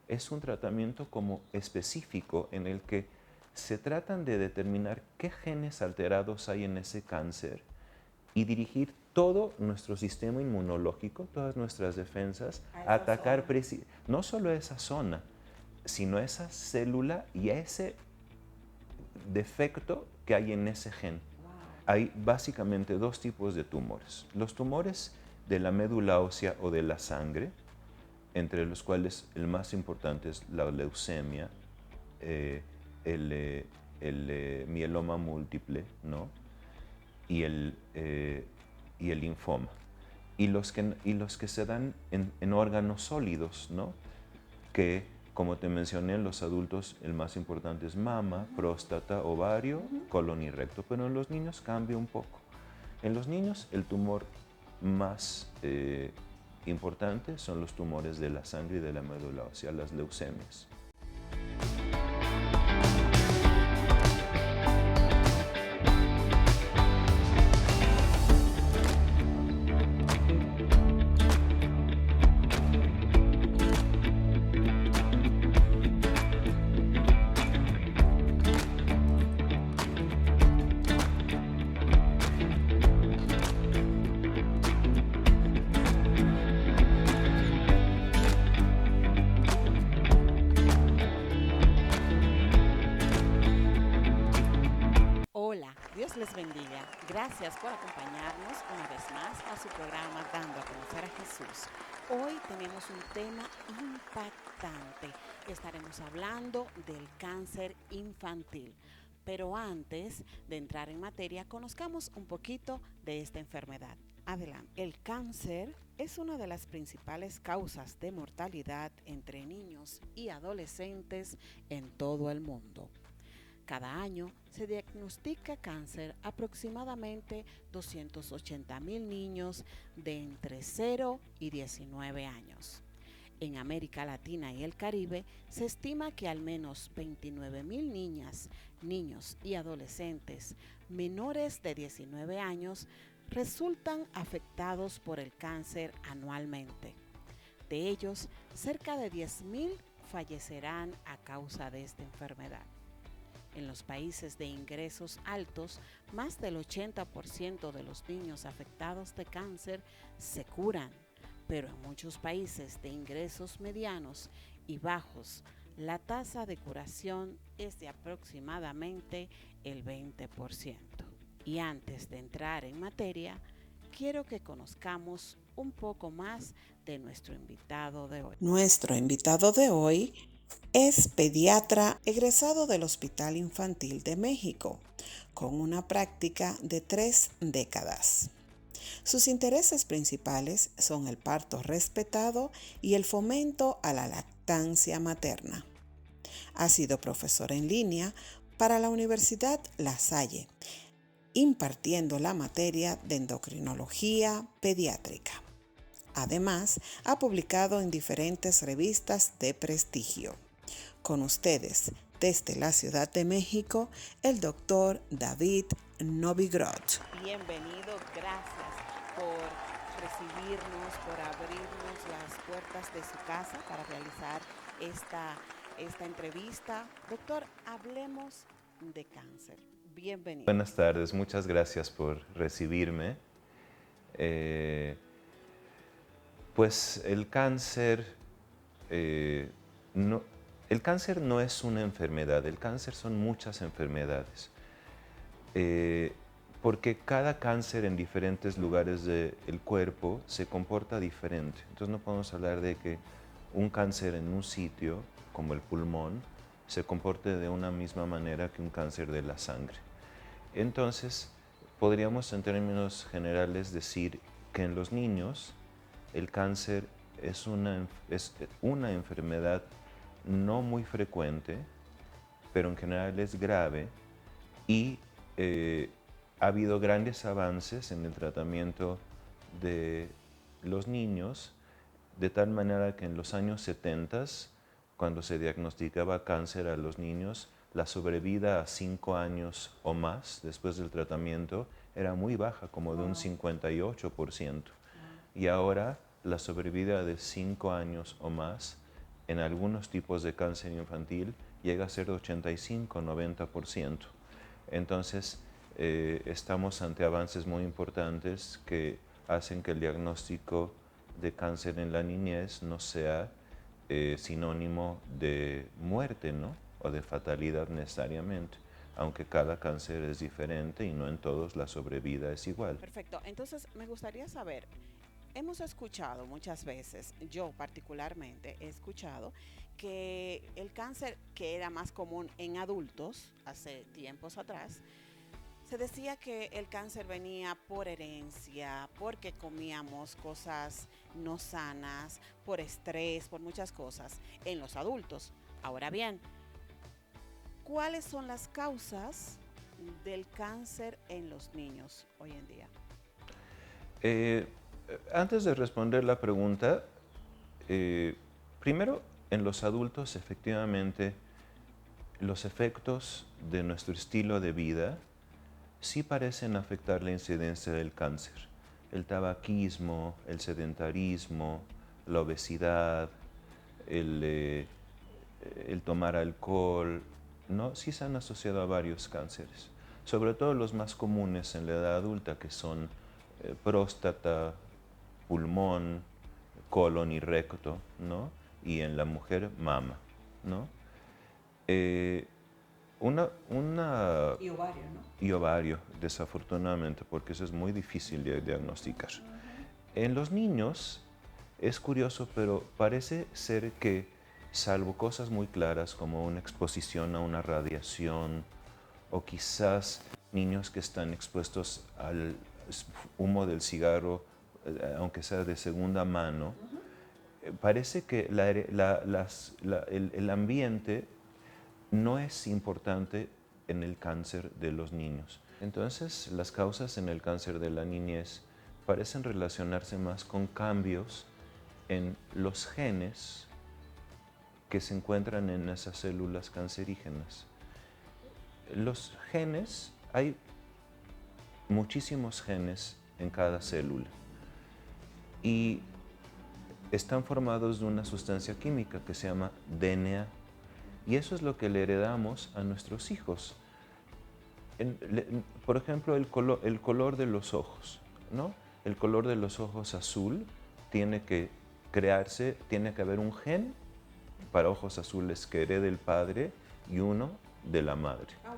es un tratamiento como específico en el que se tratan de determinar qué genes alterados hay en ese cáncer y dirigir todo nuestro sistema inmunológico, todas nuestras defensas, a atacar no solo esa zona, sino esa célula y ese defecto que hay en ese gen. Hay básicamente dos tipos de tumores. Los tumores de la médula ósea o de la sangre, entre los cuales el más importante es la leucemia, eh, el mieloma múltiple, ¿no? Y el linfoma. Y los que se dan en órganos sólidos, ¿no? Que, como te mencioné, en los adultos el más importante es mama, próstata, ovario, colon y recto, pero en los niños cambia un poco. En los niños el tumor más importante son los tumores de la sangre y de la médula ósea, las leucemias. Hola, Dios les bendiga. Gracias por acompañarnos una vez más a su programa Dando a Conocer a Jesús. Hoy tenemos un tema impactante. Estaremos hablando del cáncer infantil. Pero antes de entrar en materia, conozcamos un poquito de esta enfermedad. Adelante. El cáncer es una de las principales causas de mortalidad entre niños y adolescentes en todo el mundo. Cada año se diagnostica cáncer a aproximadamente 280,000 niños de entre 0 y 19 años. En América Latina y el Caribe se estima que al menos 29,000 niñas, niños y adolescentes menores de 19 años resultan afectados por el cáncer anualmente. De ellos, cerca de 10,000 fallecerán a causa de esta enfermedad. En los países de ingresos altos, más del 80% de los niños afectados de cáncer se curan, pero en muchos países de ingresos medianos y bajos, la tasa de curación es de aproximadamente el 20%. Y antes de entrar en materia, quiero que conozcamos un poco más de nuestro invitado de hoy. Nuestro invitado de hoy es pediatra egresado del Hospital Infantil de México, con una práctica de 3 décadas. Sus intereses principales son el parto respetado y el fomento a la lactancia materna. Ha sido profesor en línea para la Universidad La Salle, impartiendo la materia de endocrinología pediátrica. Además, ha publicado en diferentes revistas de prestigio. Con ustedes, desde la Ciudad de México, el doctor David Novigrod. Bienvenido, gracias por recibirnos, por abrirnos las puertas de su casa para realizar esta entrevista. Doctor, hablemos de cáncer. Bienvenido. Buenas tardes, muchas gracias por recibirme. Pues el cáncer, no, el cáncer no es una enfermedad, el cáncer son muchas enfermedades. Porque cada cáncer en diferentes lugares del cuerpo se comporta diferente. Entonces no podemos hablar de que un cáncer en un sitio, como el pulmón, se comporte de una misma manera que un cáncer de la sangre. Entonces, podríamos en términos generales decir que en los niños el cáncer es una enfermedad no muy frecuente, pero en general es grave y ha habido grandes avances en el tratamiento de los niños, de tal manera que en los años 70, cuando se diagnosticaba cáncer a los niños, la sobrevida a 5 años o más después del tratamiento era muy baja, como de un 58%. Y ahora la sobrevida de 5 años o más en algunos tipos de cáncer infantil llega a ser de 85-90%. Entonces, estamos ante avances muy importantes que hacen que el diagnóstico de cáncer en la niñez no sea sinónimo de muerte, ¿no? O de fatalidad necesariamente, aunque cada cáncer es diferente y no en todos la sobrevida es igual. Perfecto. Entonces, me gustaría saber, hemos escuchado muchas veces, yo particularmente he escuchado, que el cáncer que era más común en adultos hace tiempos atrás, se decía que el cáncer venía por herencia, porque comíamos cosas no sanas, por estrés, por muchas cosas en los adultos. Ahora bien, ¿cuáles son las causas del cáncer en los niños hoy en día? Eh, Antes de responder la pregunta, primero, en los adultos efectivamente los efectos de nuestro estilo de vida sí parecen afectar la incidencia del cáncer. El tabaquismo, el sedentarismo, la obesidad, el, eh, el tomar alcohol, ¿no? Sí se han asociado a varios cánceres, sobre todo los más comunes en la edad adulta, que son próstata, pulmón, colon y recto, ¿no? Y en la mujer, mama, ¿no? Eh, una Y ovario, ¿no? y ovario, desafortunadamente, porque eso es muy difícil de diagnosticar. En los niños es curioso, pero parece ser que, salvo cosas muy claras como una exposición a una radiación o quizás niños que están expuestos al humo del cigarro, aunque sea de segunda mano, parece que el ambiente no es importante en el cáncer de los niños. Entonces, las causas en el cáncer de la niñez parecen relacionarse más con cambios en los genes que se encuentran en esas células cancerígenas. Los genes, hay muchísimos genes en cada célula y están formados de una sustancia química que se llama DNA. Y eso es lo que le heredamos a nuestros hijos. Por ejemplo, el color de los ojos, ¿no? El color de los ojos azul tiene que crearse, tiene que haber un gen para ojos azules que herede el padre y uno de la madre. Oh, wow.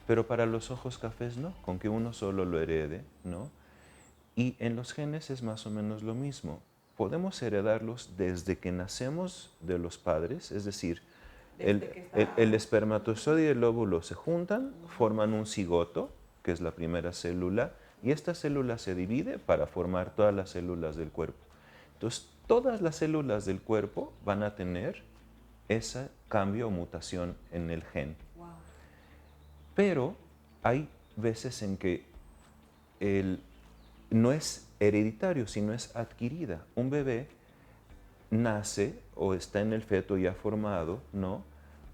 Pero para los ojos cafés no, con que uno solo lo herede, ¿no? Y en los genes es más o menos lo mismo. Podemos heredarlos desde que nacemos de los padres, es decir, el espermatozoide y el óvulo se juntan, forman un cigoto, que es la primera célula, y esta célula se divide para formar todas las células del cuerpo. Entonces, todas las células del cuerpo van a tener ese cambio o mutación en el gen. Wow. Pero hay veces en que no es hereditario, sino es adquirida. Un bebé nace o está en el feto ya formado, ¿no?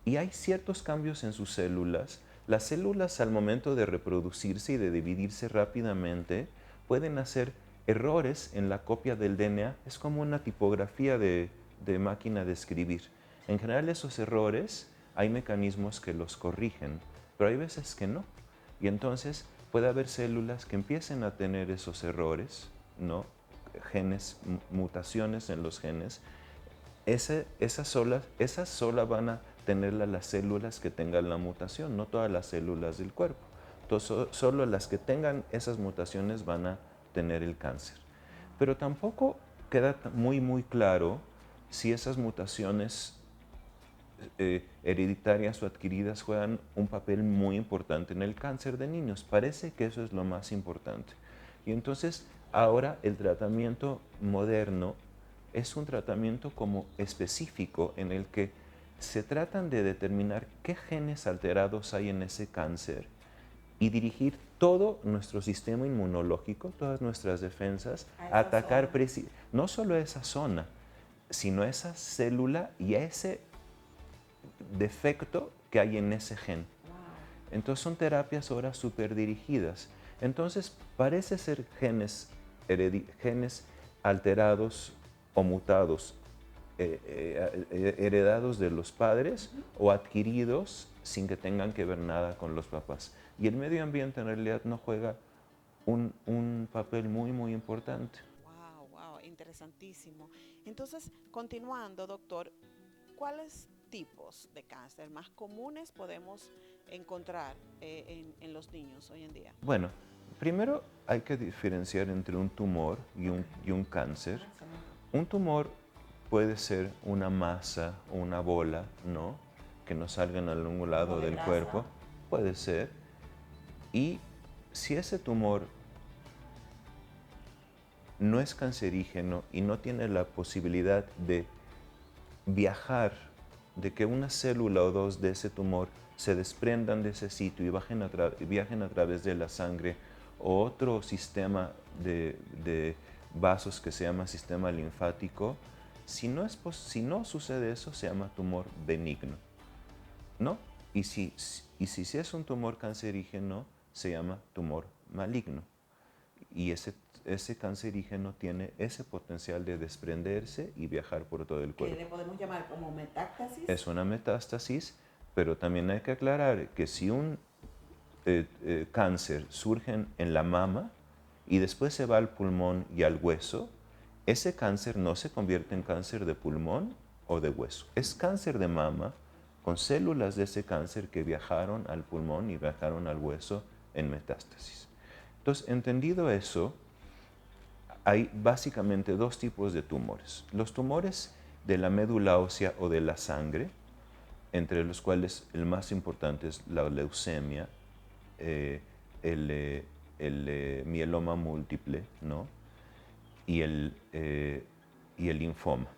Y hay ciertos cambios en sus células. Las células al momento de reproducirse y de dividirse rápidamente pueden hacer errores en la copia del DNA. Es como una tipografía de máquina de escribir. En general esos errores hay mecanismos que los corrigen, pero hay veces que no. Y entonces puede haber células que empiecen a tener esos errores, ¿no? Genes, mutaciones en los genes. Esas solas van a tenerlas las células que tengan la mutación, no todas las células del cuerpo. Entonces, solo las que tengan esas mutaciones van a tener el cáncer. Pero tampoco queda muy claro si esas mutaciones hereditarias o adquiridas juegan un papel muy importante en el cáncer de niños. Parece que eso es lo más importante. Y entonces ahora el tratamiento moderno es un tratamiento como específico en el que se tratan de determinar qué genes alterados hay en ese cáncer y dirigir todo nuestro sistema inmunológico, todas nuestras defensas, a atacar no solo esa zona, sino esa célula y ese defecto que hay en ese gen. Entonces son terapias ahora súper dirigidas. Entonces parece ser genes alterados o mutados heredados de los padres o adquiridos sin que tengan que ver nada con los papás. Y el medio ambiente en realidad no juega un papel muy, muy importante. Wow, wow, interesantísimo. Entonces, continuando, doctor, ¿cuáles tipos de cáncer más comunes podemos encontrar en los niños hoy en día? Bueno, primero hay que diferenciar entre un tumor y un cáncer. Un tumor puede ser una masa o una bola, ¿no? Que nos salga en algún lado del cuerpo. Puede ser. Y si ese tumor no es cancerígeno y no tiene la posibilidad de viajar, de que una célula o dos de ese tumor se desprendan de ese sitio y viajen a través de la sangre o otro sistema de vasos que se llama sistema linfático, si no sucede eso, se llama tumor benigno, ¿no? Y si es un tumor cancerígeno, se llama tumor maligno. Y ese cancerígeno tiene ese potencial de desprenderse y viajar por todo el cuerpo. ¿Que le podemos llamar como metástasis? Es una metástasis, pero también hay que aclarar que si un cáncer surge en la mama y después se va al pulmón y al hueso, ese cáncer no se convierte en cáncer de pulmón o de hueso. Es cáncer de mama con células de ese cáncer que viajaron al pulmón y viajaron al hueso en metástasis. Entonces, entendido eso, hay básicamente dos tipos de tumores. Los tumores de la médula ósea o de la sangre, entre los cuales el más importante es la leucemia, el mieloma múltiple, ¿no? y el linfoma.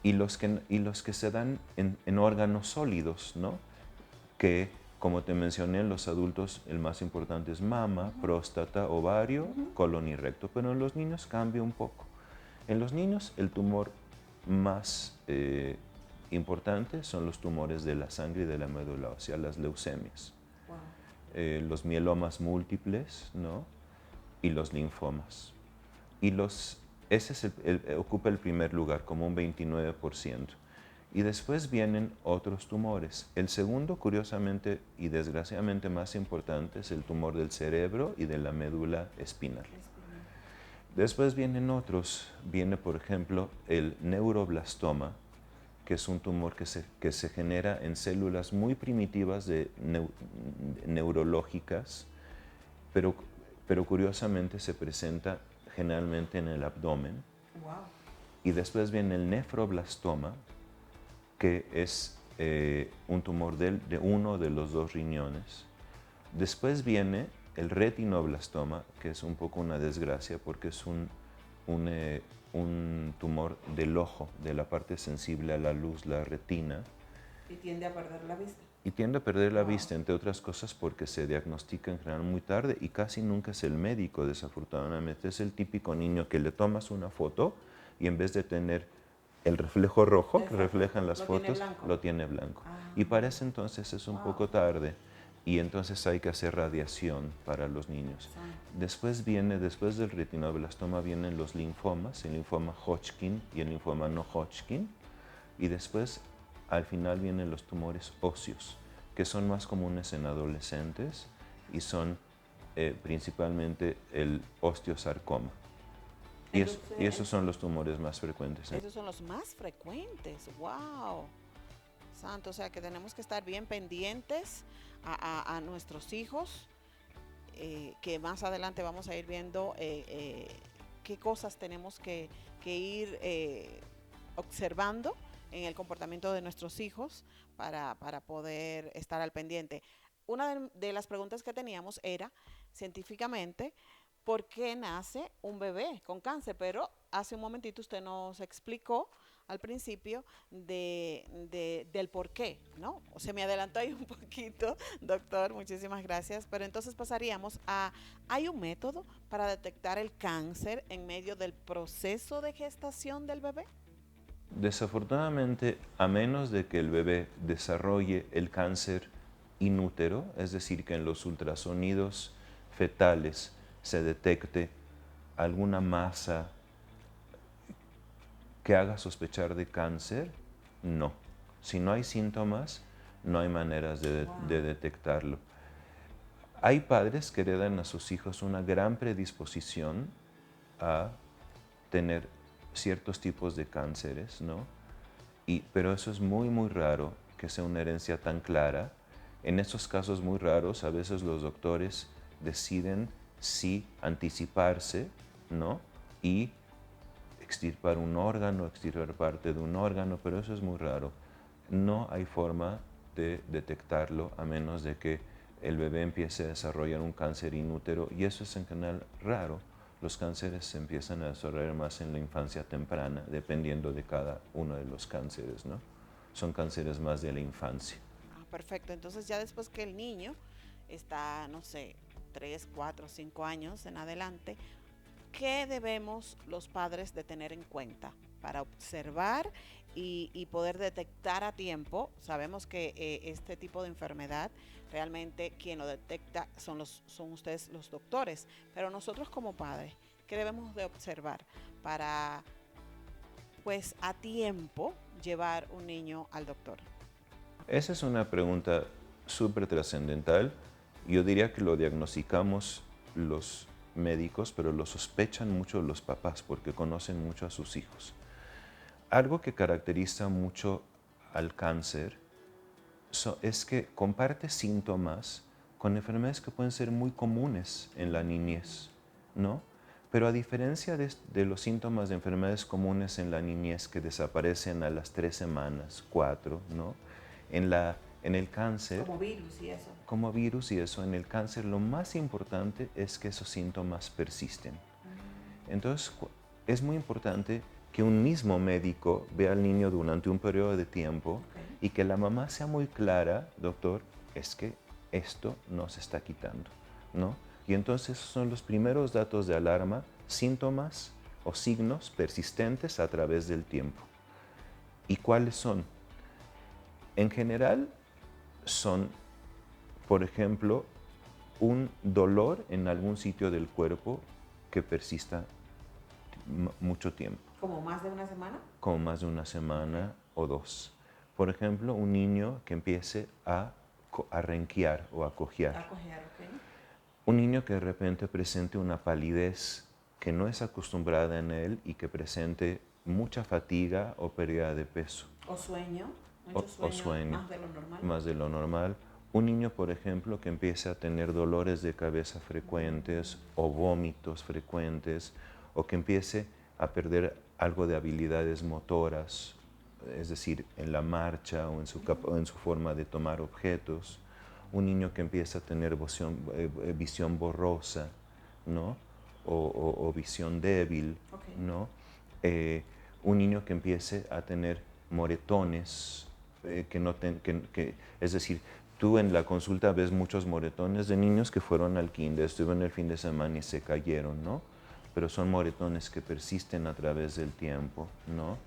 Y los que se dan en órganos sólidos, ¿no? Que, como te mencioné, en los adultos el más importante es mama, próstata, ovario, colon y recto, pero en los niños cambia un poco. En los niños el tumor más importante son los tumores de la sangre y de la médula ósea, las leucemias, los mielomas múltiples, ¿no? Y los linfomas. Y ese ocupa el primer lugar, como un 29%. Y después vienen otros tumores. El segundo, curiosamente y desgraciadamente más importante, es el tumor del cerebro y de la médula espinal. Después vienen otros. Viene, por ejemplo, el neuroblastoma, que es un tumor que se genera en células muy primitivas neurológicas, pero curiosamente se presenta generalmente en el abdomen. Wow. Y después viene el nefroblastoma, que es un tumor de uno de los dos riñones. Después viene el retinoblastoma, que es un poco una desgracia porque es un tumor del ojo, de la parte sensible a la luz, la retina. Y tiende a perder la vista. Y tiende a perder la vista, entre otras cosas, porque se diagnostica en general muy tarde y casi nunca es el médico, desafortunadamente. Es el típico niño que le tomas una foto y en vez de tener el reflejo rojo que reflejan las fotos, lo tiene blanco. Y para ese entonces es un poco tarde y entonces hay que hacer radiación para los niños. Después del retinoblastoma vienen los linfomas, el linfoma Hodgkin y el linfoma no Hodgkin, y después al final vienen los tumores óseos, que son más comunes en adolescentes y son principalmente el osteosarcoma. Y esos son los tumores más frecuentes. Esos son los más frecuentes, wow. Santo, o sea que tenemos que estar bien pendientes a nuestros hijos, que más adelante vamos a ir viendo qué cosas tenemos que ir observando en el comportamiento de nuestros hijos para poder estar al pendiente. Una de las preguntas que teníamos era, científicamente, ¿por qué nace un bebé con cáncer? Pero hace un momentito usted nos explicó al principio del por qué, ¿no? O se me adelantó ahí un poquito, doctor, muchísimas gracias. Pero entonces pasaríamos ¿hay un método para detectar el cáncer en medio del proceso de gestación del bebé? Desafortunadamente, a menos de que el bebé desarrolle el cáncer inútero, es decir, que en los ultrasonidos fetales se detecte alguna masa que haga sospechar de cáncer, no. Si no hay síntomas, no hay maneras de detectarlo. Hay padres que heredan a sus hijos una gran predisposición a tener ciertos tipos de cánceres, ¿no? Pero eso es muy, muy raro que sea una herencia tan clara. En estos casos muy raros, a veces los doctores deciden si anticiparse, ¿no? Y extirpar un órgano, extirpar parte de un órgano, pero eso es muy raro. No hay forma de detectarlo a menos de que el bebé empiece a desarrollar un cáncer inútero, y eso es en general raro. Los cánceres se empiezan a desarrollar más en la infancia temprana, dependiendo de cada uno de los cánceres, ¿no? Son cánceres más de la infancia. Perfecto. Entonces ya después que el niño está, no sé, 3, 4, 5 años en adelante, ¿qué debemos los padres de tener en cuenta para observar y poder detectar a tiempo? Sabemos que este tipo de enfermedad realmente quien lo detecta son ustedes los doctores, pero nosotros como padres, ¿qué debemos de observar para pues a tiempo llevar un niño al doctor? Esa es una pregunta súper trascendental. Yo diría que lo diagnosticamos los médicos, pero lo sospechan mucho los papás porque conocen mucho a sus hijos. Algo que caracteriza mucho al cáncer es que comparte síntomas con enfermedades que pueden ser muy comunes en la niñez, ¿no? Pero a diferencia de los síntomas de enfermedades comunes en la niñez que desaparecen a las 3 semanas, 4, ¿no? En el cáncer, Como virus y eso. como virus y eso, en el cáncer lo más importante es que esos síntomas persisten. Entonces, es muy importante que un mismo médico vea al niño durante un periodo de tiempo y que la mamá sea muy clara, doctor, es que esto no se está quitando, ¿no? Y entonces son los primeros datos de alarma, síntomas o signos persistentes a través del tiempo. ¿Y cuáles son? En general son, por ejemplo, un dolor en algún sitio del cuerpo que persista mucho tiempo. ¿Como más de una semana? Como más de una semana o dos. Por ejemplo, un niño que empiece a renquear o a cojear. A cojear, ok. Un niño que de repente presente una palidez que no es acostumbrada en él y que presente mucha fatiga o pérdida de peso. O sueño, O sueño, más de lo normal. más de lo normal. Un niño, por ejemplo, que empiece a tener dolores de cabeza frecuentes o vómitos frecuentes, o que empiece a perder algo de habilidades motoras, es decir, en la marcha o en su forma de tomar objetos. Un niño que empieza a tener visión borrosa, ¿no? O visión débil, Okay. ¿no? Un niño que empiece a tener moretones, es decir, tú en la consulta ves muchos moretones de niños que fueron al kinder, estuvieron el fin de semana y se cayeron, ¿no? Pero son moretones que persisten a través del tiempo, ¿no?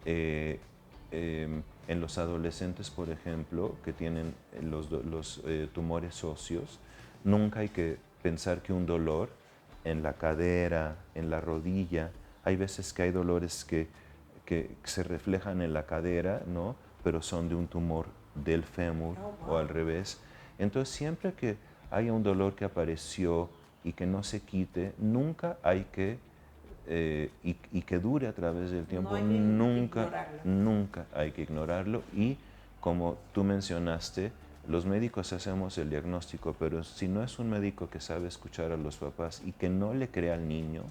En los adolescentes, por ejemplo, que tienen los tumores óseos, nunca hay que pensar que un dolor en la cadera, en la rodilla, hay veces que hay dolores que se reflejan en la cadera, ¿no? Pero son de un tumor del fémur o al revés. Entonces, siempre que haya un dolor que apareció y que no se quite, nunca hay que y que dure a través del tiempo, nunca hay que ignorarlo. Y como tú mencionaste, los médicos hacemos el diagnóstico, pero si no es un médico que sabe escuchar a los papás y que no le crea al niño,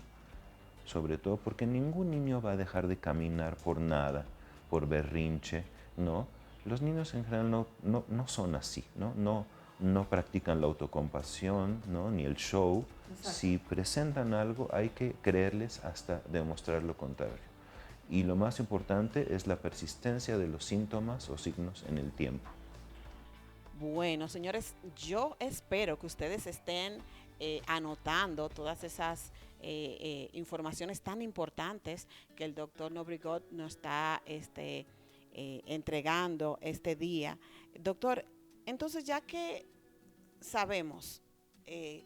sobre todo porque ningún niño va a dejar de caminar por nada, por berrinche, ¿no? Los niños en general no son así, ¿no? No practican la autocompasión, ¿no? Ni el show. Exacto. Si presentan algo, hay que creerles hasta demostrar lo contrario. Y lo más importante es la persistencia de los síntomas o signos en el tiempo. Bueno, señores, yo espero que ustedes estén anotando todas esas informaciones tan importantes que el doctor Nobrigot nos está entregando este día. Doctor, entonces ya que sabemos, eh,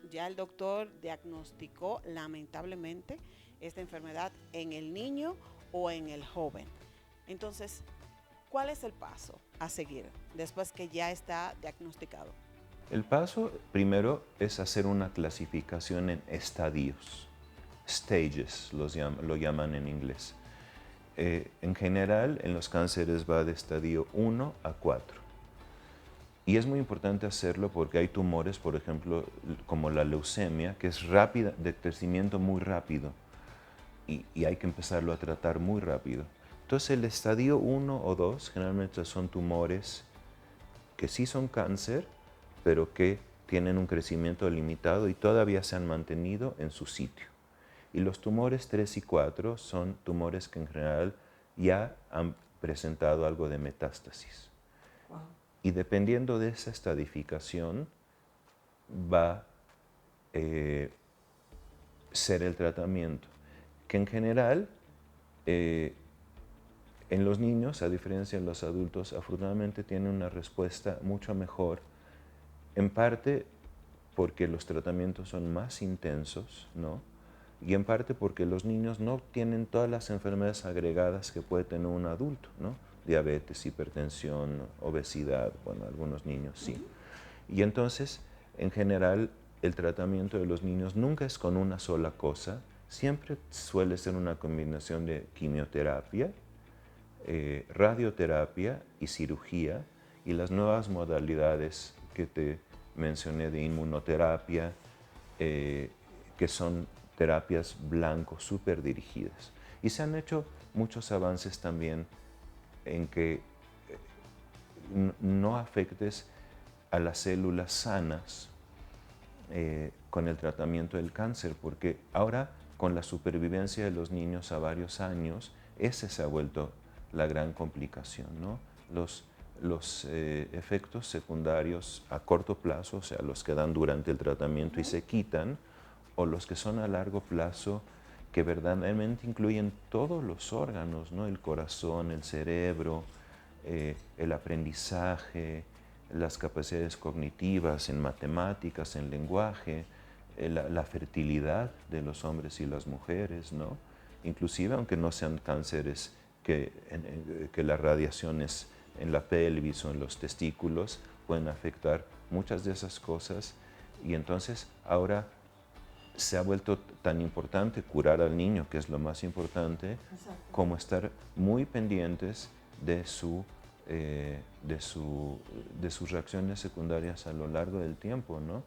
ya el doctor diagnosticó lamentablemente esta enfermedad en el niño o en el joven. Entonces, ¿cuál es el paso a seguir después que ya está diagnosticado? El paso primero es hacer una clasificación en estadios, stages lo llaman en inglés. En general, en los cánceres va de estadio 1 a 4. Y es muy importante hacerlo porque hay tumores, por ejemplo, como la leucemia, que es rápida, de crecimiento muy rápido, y hay que empezarlo a tratar muy rápido. Entonces, el estadio 1 o 2 generalmente son tumores que sí son cáncer, pero que tienen un crecimiento limitado y todavía se han mantenido en su sitio. Y los tumores 3 y 4 son tumores que en general ya han presentado algo de metástasis. Wow. Y dependiendo de esa estadificación va a ser el tratamiento, que en general en los niños, a diferencia de los adultos, afortunadamente tiene una respuesta mucho mejor, en parte porque los tratamientos son más intensos, ¿no? Y en parte porque los niños no tienen todas las enfermedades agregadas que puede tener un adulto, ¿no? Diabetes, hipertensión, obesidad, bueno, algunos niños sí. Y entonces, en general, el tratamiento de los niños nunca es con una sola cosa, siempre suele ser una combinación de quimioterapia, radioterapia y cirugía, y las nuevas modalidades que te mencioné de inmunoterapia, que son terapias blanco súper dirigidas. Y se han hecho muchos avances también en que no afectes a las células sanas con el tratamiento del cáncer, porque ahora con la supervivencia de los niños a varios años, ese se ha vuelto la gran complicación, ¿no? Los efectos secundarios a corto plazo, o sea, los que dan durante el tratamiento y se quitan, o los que son a largo plazo, que verdaderamente incluyen todos los órganos, ¿no? El corazón, el cerebro, el aprendizaje, las capacidades cognitivas en matemáticas, en lenguaje, la fertilidad de los hombres y las mujeres, ¿no? Inclusive, aunque no sean cánceres que las radiaciones en la pelvis o en los testículos pueden afectar muchas de esas cosas, y entonces ahora se ha vuelto tan importante curar al niño, que es lo más importante, como estar muy pendientes de sus reacciones secundarias a lo largo del tiempo, ¿no?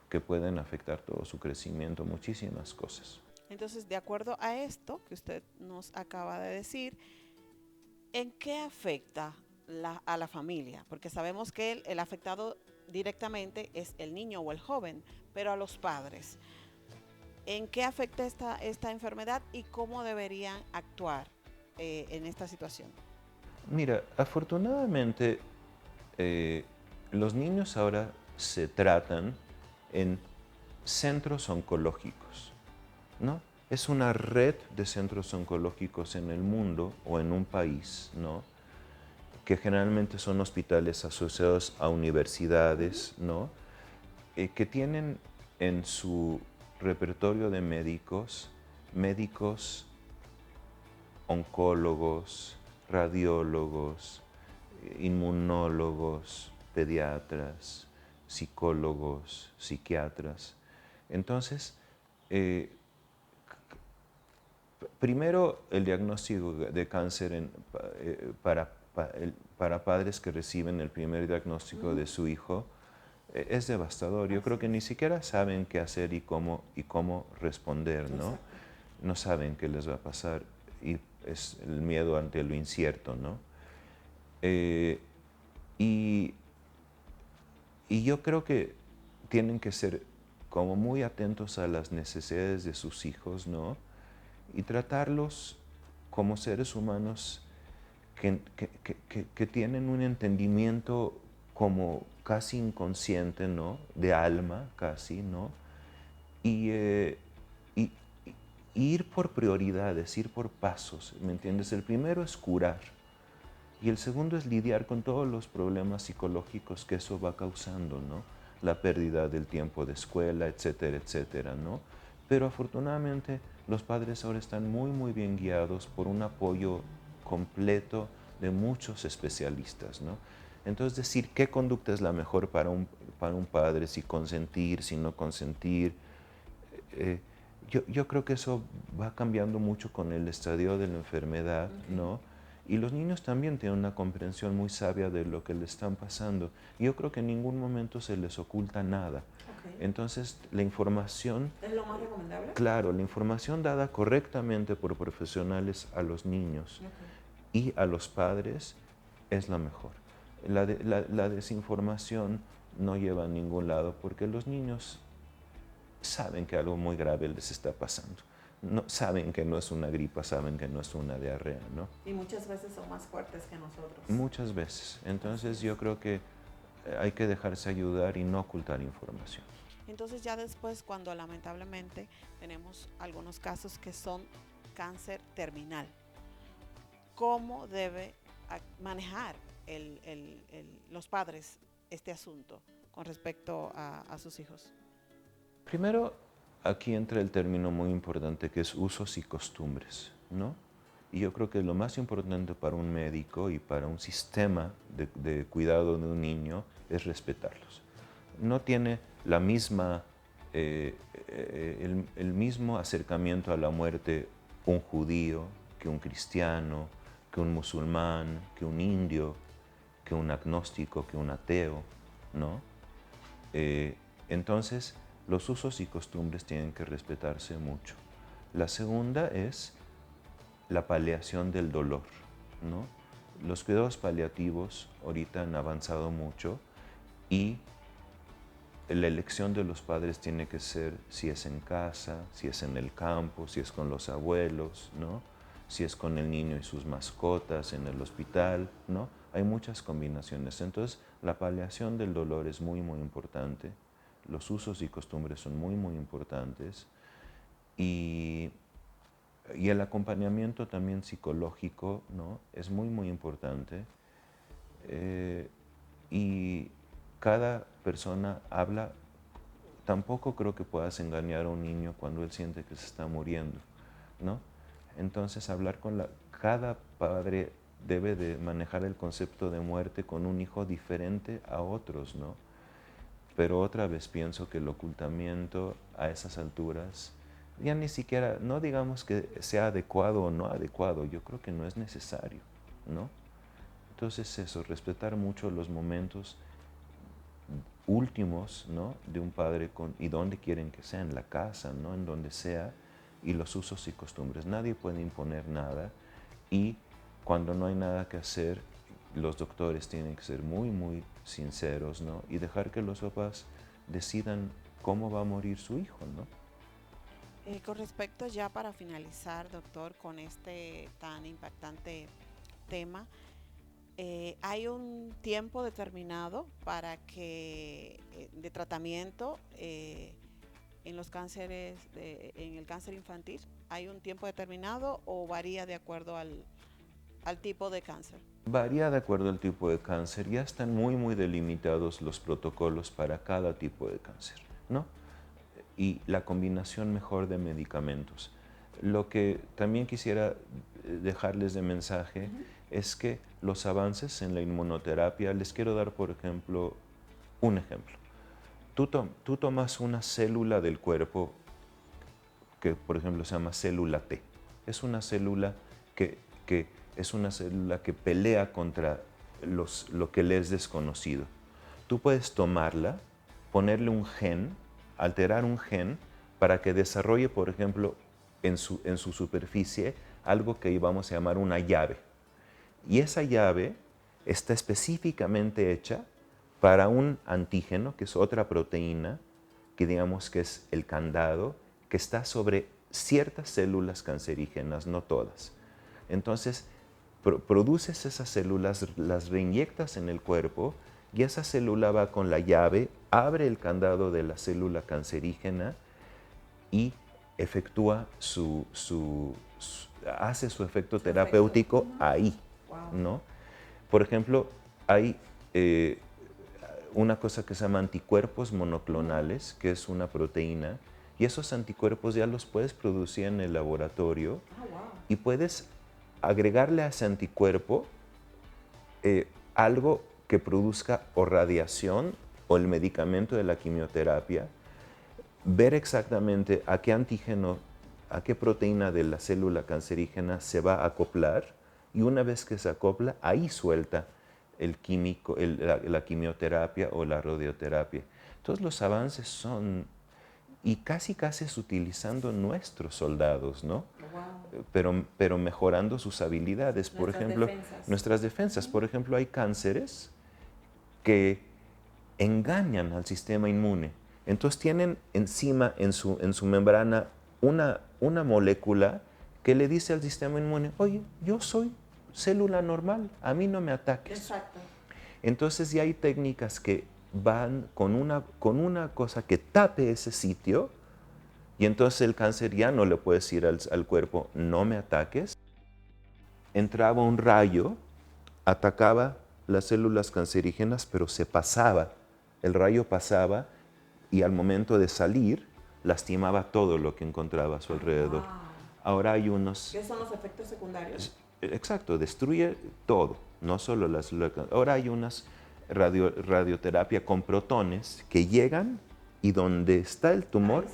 Que pueden afectar todo su crecimiento, muchísimas cosas. Entonces, de acuerdo a esto que usted nos acaba de decir, ¿en qué afecta a la familia? Porque sabemos que el afectado directamente es el niño o el joven, pero a los padres, ¿en qué afecta esta enfermedad y cómo deberían actuar en esta situación? Mira, afortunadamente los niños ahora se tratan en centros oncológicos, ¿no? Es una red de centros oncológicos en el mundo o en un país, ¿no? Que generalmente son hospitales asociados a universidades, ¿no? Que tienen en su repertorio de médicos oncólogos, radiólogos, inmunólogos, pediatras, psicólogos, psiquiatras. Entonces, primero el diagnóstico de cáncer para padres que reciben el primer diagnóstico de su hijo es devastador. Yo creo que ni siquiera saben qué hacer y cómo responder, ¿no? No saben qué les va a pasar, y es el miedo ante lo incierto, ¿no? Y yo creo que tienen que ser como muy atentos a las necesidades de sus hijos, ¿no? Y tratarlos como seres humanos que tienen un entendimiento como casi inconsciente, ¿no? De alma, casi, ¿no? Y ir por prioridades, ir por pasos, ¿me entiendes? El primero es curar y el segundo es lidiar con todos los problemas psicológicos que eso va causando, ¿no? La pérdida del tiempo de escuela, etcétera, etcétera, ¿no? Pero afortunadamente los padres ahora están muy bien guiados por un apoyo completo de muchos especialistas, ¿no? Entonces, decir qué conducta es la mejor para un padre, si consentir, si no consentir, eh, yo creo que eso va cambiando mucho con el estadio de la enfermedad, ¿no? Y los niños también tienen una comprensión muy sabia de lo que les están pasando. Yo creo que en ningún momento se les oculta nada. Entonces, la información... ¿Es lo más recomendable? Claro, la información dada correctamente por profesionales a los niños y a los padres es la mejor. La desinformación no lleva a ningún lado porque los niños saben que algo muy grave les está pasando. No, saben que no es una gripa, saben que no es una diarrea, ¿no? Y muchas veces son más fuertes que nosotros. Muchas veces. Entonces yo creo que hay que dejarse ayudar y no ocultar información. Entonces ya después, cuando lamentablemente tenemos algunos casos que son cáncer terminal, ¿cómo debe manejar los padres este asunto con respecto a sus hijos? Primero, aquí entra el término muy importante que es usos y costumbres, ¿no? Y yo creo que lo más importante para un médico y para un sistema de cuidado de un niño es respetarlos. No tiene la misma, el mismo acercamiento a la muerte un judío que un cristiano, que un musulmán, que un indio, que un agnóstico, que un ateo, ¿no? Entonces, los usos y costumbres tienen que respetarse mucho. La segunda es la paliación del dolor, ¿no? Los cuidados paliativos ahorita han avanzado mucho y la elección de los padres tiene que ser si es en casa, si es en el campo, si es con los abuelos, ¿no? Si es con el niño y sus mascotas, en el hospital, ¿no? Hay muchas combinaciones. Entonces, la paliación del dolor es muy importante. Los usos y costumbres son muy importantes. Y el acompañamiento también psicológico, ¿no? Es muy importante. Y cada persona habla, tampoco creo que puedas engañar a un niño cuando él siente que se está muriendo, ¿no? Entonces hablar cada padre debe de manejar el concepto de muerte con un hijo diferente a otros, ¿no? Pero otra vez pienso que el ocultamiento a esas alturas, ya ni siquiera, no digamos que sea adecuado o no adecuado, yo creo que no es necesario, ¿no? Entonces eso, respetar mucho los momentos últimos, ¿no? De un padre y donde quieren que sea, en la casa, ¿no? En donde sea, y los usos y costumbres. Nadie puede imponer nada y cuando no hay nada que hacer, los doctores tienen que ser muy sinceros, ¿no? Y dejar que los papás decidan cómo va a morir su hijo, ¿no? Con respecto ya para finalizar, doctor, con este tan impactante tema, hay un tiempo determinado para que de tratamiento en los cánceres, en el cáncer infantil. ¿Hay un tiempo determinado o varía de acuerdo al tipo de cáncer? Varía de acuerdo al tipo de cáncer. Ya están muy delimitados los protocolos para cada tipo de cáncer, ¿no? Y la combinación mejor de medicamentos. Lo que también quisiera dejarles de mensaje es que los avances en la inmunoterapia, les quiero dar, por ejemplo, un ejemplo. Tú tomas una célula del cuerpo que, por ejemplo, se llama célula T. Es una célula que pelea contra lo que le es desconocido. Tú puedes tomarla, ponerle un gen, alterar un gen para que desarrolle, por ejemplo, en su superficie algo que vamos a llamar una llave. Y esa llave está específicamente hecha para un antígeno, que es otra proteína, que digamos que es el candado, que está sobre ciertas células cancerígenas, no todas. Entonces, produces esas células, las reinyectas en el cuerpo y esa célula va con la llave, abre el candado de la célula cancerígena y efectúa hace su efecto terapéutico ahí, ¿no? Por ejemplo, hay una cosa que se llama anticuerpos monoclonales, que es una proteína Y esos anticuerpos ya los puedes producir en el laboratorio y puedes agregarle a ese anticuerpo algo que produzca o radiación o el medicamento de la quimioterapia, ver exactamente a qué antígeno, a qué proteína de la célula cancerígena se va a acoplar, y una vez que se acopla, ahí suelta el químico, la quimioterapia o la radioterapia. Entonces los avances son, y casi es utilizando nuestros soldados, ¿no? Pero mejorando sus habilidades. Por ejemplo, nuestras defensas. Por ejemplo, hay cánceres que engañan al sistema inmune. Entonces tienen encima, en su membrana, una molécula que le dice al sistema inmune, oye, yo soy célula normal, a mí no me ataques. Exacto. Entonces ya hay técnicas que van con una cosa que tape ese sitio, y entonces el cáncer ya no le puede decir al cuerpo, no me ataques. Entraba un rayo, atacaba las células cancerígenas, pero se pasaba. El rayo pasaba y al momento de salir, lastimaba todo lo que encontraba a su alrededor. Wow. Ahora hay unos... ¿Qué son los efectos secundarios? Exacto, destruye todo, no solo las células. Ahora hay unas radioterapia con protones que llegan y donde está el tumor,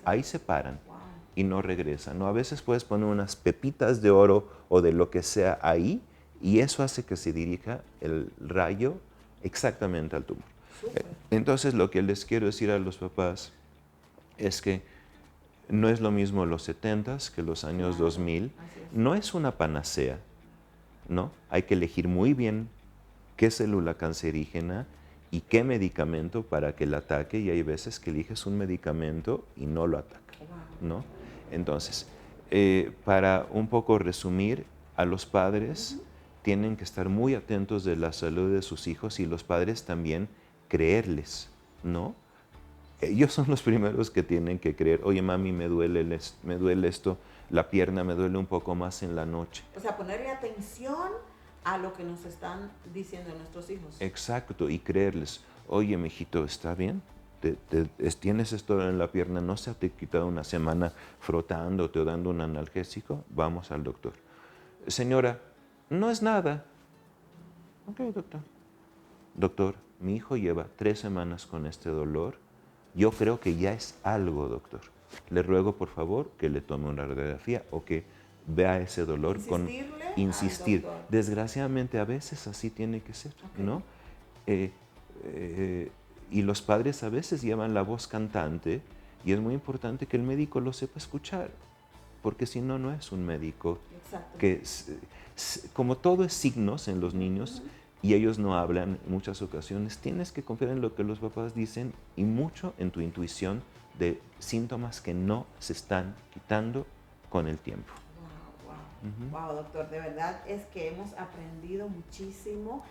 ahí se paran. Wow. Y no regresan, ¿no? A veces puedes poner unas pepitas de oro o de lo que sea ahí, y eso hace que se dirija el rayo exactamente al tumor. Entonces, lo que les quiero decir a los papás es que no es lo mismo los 70s que los años 2000. No es una panacea, ¿no? Hay que elegir muy bien qué célula cancerígena y qué medicamento para que el ataque, y hay veces que eliges un medicamento y no lo ataca, ¿no? Entonces, para un poco resumir, a los padres tienen que estar muy atentos de la salud de sus hijos, y los padres también creerles, ¿no? Ellos son los primeros que tienen que creer, oye mami, me duele esto, la pierna me duele un poco más en la noche. O sea, ponerle atención a lo que nos están diciendo nuestros hijos. Exacto, y creerles, oye mijito, ¿está bien? ¿Tienes esto en la pierna? ¿No se te ha quitado una semana frotándote o dando un analgésico? Vamos al doctor. Señora, no es nada. Ok, doctor. Doctor, mi hijo lleva 3 semanas con este dolor. Yo creo que ya es algo, doctor. Le ruego, por favor, que le tome una radiografía o que vea ese dolor con insistir. Desgraciadamente, a veces así tiene que ser, ¿no? Y los padres a veces llevan la voz cantante, y es muy importante que el médico lo sepa escuchar, porque si no, no es un médico. Exacto. Que como todo es signos en los niños, y ellos no hablan en muchas ocasiones, tienes que confiar en lo que los papás dicen y mucho en tu intuición de síntomas que no se están quitando con el tiempo. Wow, doctor, de verdad es que hemos aprendido muchísimo.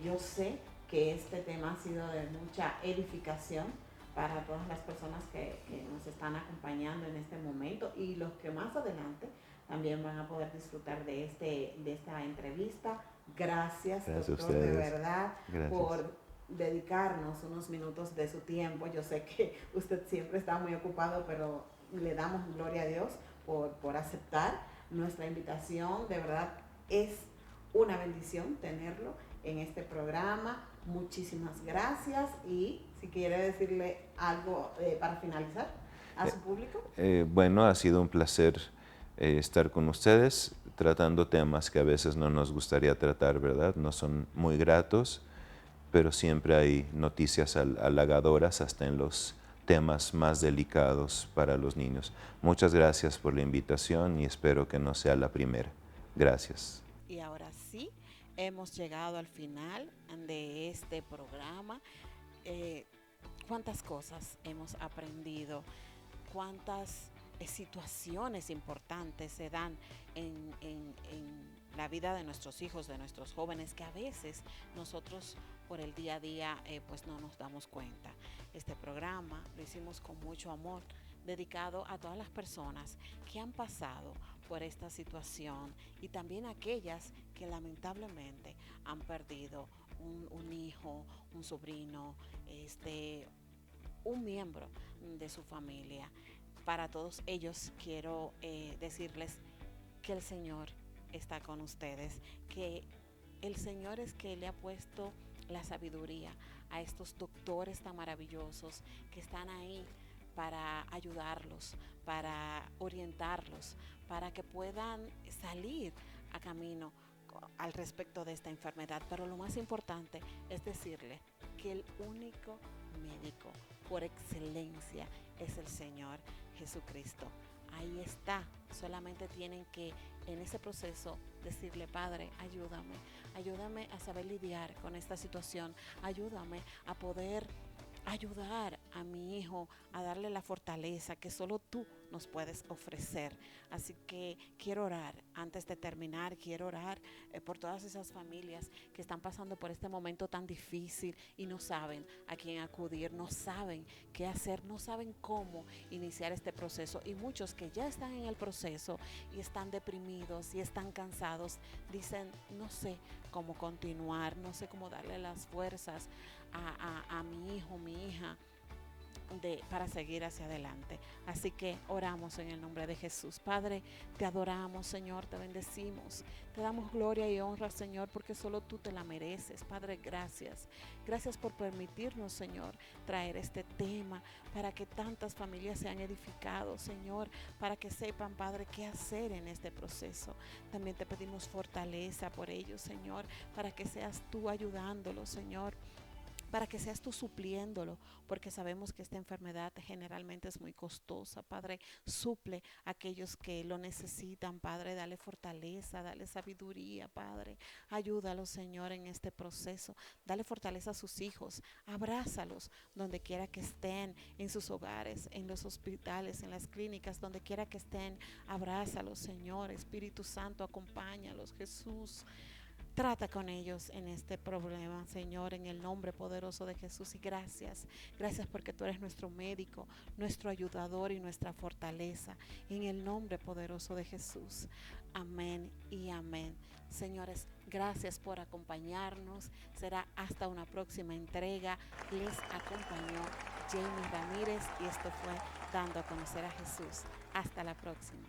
Yo sé que este tema ha sido de mucha edificación para todas las personas que nos están acompañando en este momento, y los que más adelante también van a poder disfrutar de esta entrevista. Gracias doctor, de verdad, por dedicarnos unos minutos de su tiempo. Yo sé que usted siempre está muy ocupado, pero le damos gloria a Dios por aceptar nuestra invitación. De verdad es una bendición tenerlo en este programa. Muchísimas gracias, y si quiere decirle algo para finalizar a su público. Bueno, ha sido un placer estar con ustedes tratando temas que a veces no nos gustaría tratar, ¿verdad? No son muy gratos, pero siempre hay noticias halagadoras hasta en los temas más delicados para los niños. Muchas gracias por la invitación y espero que no sea la primera. Gracias. Y ahora sí, hemos llegado al final de este programa. ¿Cuántas cosas hemos aprendido? ¿Cuántas situaciones importantes se dan en la vida de nuestros hijos, de nuestros jóvenes, que a veces nosotros por el día a día pues no nos damos cuenta? Este programa lo hicimos con mucho amor, dedicado a todas las personas que han pasado por esta situación, y también a aquellas que lamentablemente han perdido un hijo, un sobrino, un miembro de su familia. para todos ellos quiero decirles que el Señor está con ustedes, que el Señor es que le ha puesto la sabiduría a estos doctores tan maravillosos que están ahí para ayudarlos, para orientarlos, para que puedan salir a camino al respecto de esta enfermedad. Pero lo más importante es decirle que el único médico por excelencia es el Señor Jesucristo. Ahí está, solamente tienen que en ese proceso decirle: Padre, ayúdame, ayúdame a saber lidiar con esta situación, ayúdame a poder ayudar a mi hijo a darle la fortaleza que solo tú nos puedes ofrecer. Así que quiero orar antes de terminar, quiero orar por todas esas familias que están pasando por este momento tan difícil y no saben a quién acudir, no saben qué hacer, no saben cómo iniciar este proceso, y muchos que ya están en el proceso y están deprimidos y están cansados, dicen: no sé cómo continuar, no sé cómo darle las fuerzas a mi hijo, mi hija, para seguir hacia adelante. Así que oramos en el nombre de Jesús. Padre, te adoramos, Señor, te bendecimos, te damos gloria y honra, Señor, porque solo tú te la mereces. Padre, gracias. Gracias por permitirnos, Señor, traer este tema para que tantas familias sean edificadas, Señor, para que sepan, Padre, qué hacer en este proceso. También te pedimos fortaleza por ellos, Señor, para que seas tú ayudándolos, Señor, para que seas tú supliéndolo, porque sabemos que esta enfermedad generalmente es muy costosa. Padre, suple a aquellos que lo necesitan. Padre, dale fortaleza, dale sabiduría, Padre. Ayúdalos, Señor, en este proceso. Dale fortaleza a sus hijos. Abrázalos donde quiera que estén, en sus hogares, en los hospitales, en las clínicas, donde quiera que estén. Abrázalos, Señor. Espíritu Santo, acompáñalos, Jesús. Trata con ellos en este problema, Señor, en el nombre poderoso de Jesús. Y gracias, gracias porque tú eres nuestro médico, nuestro ayudador y nuestra fortaleza. En el nombre poderoso de Jesús. Amén y amén. Señores, gracias por acompañarnos. Será hasta una próxima entrega. Les acompañó Jamie Ramírez y esto fue Dando a Conocer a Jesús. Hasta la próxima.